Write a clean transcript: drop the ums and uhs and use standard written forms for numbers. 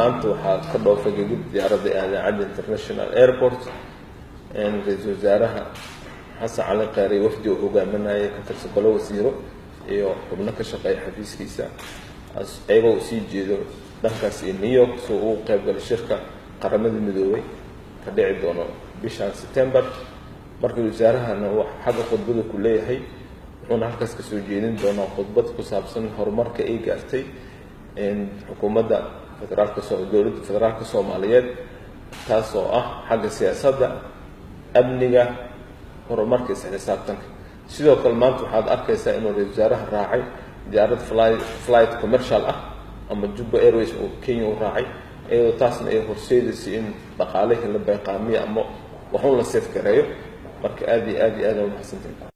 maanta waxaa ka dhoofay gegid diyaaradda aadan cadde international airport ra-iisul wasaaraha xasan cali kheyre wafdi uu hogaaminayay ka tirsan golo wasiiro iyo xubno ka shaqeeya xafiiskiisa ayagoo u sii jeedo dhankaas iyo New York soo uu qaybgalay shirka qaramada midoobay ka dhici doono bishan September markii wasaarahana wax xagga khudbada ku leeyahay wuxuuna halkaas ka soo jeedin doonaa khudbad ku saabsan horumarka ay gaartay xukuumadda dowladda federaalka Soomaaliyeed taasoo ah xagga siyaasadda amniga horumarka xisaabtanka sidoo kale maanta waxaad arkaysaa inuu ra'iisul wasaaraha raacay diyaarad flight commercial ah ama Juba Airways oo Kenya u raacay iyadoo taasna ay horseedayso in dhaqaalaha la bayqaamiyo ama waxuu la seef gareeyo marka aad iyo aad u mahadsantahay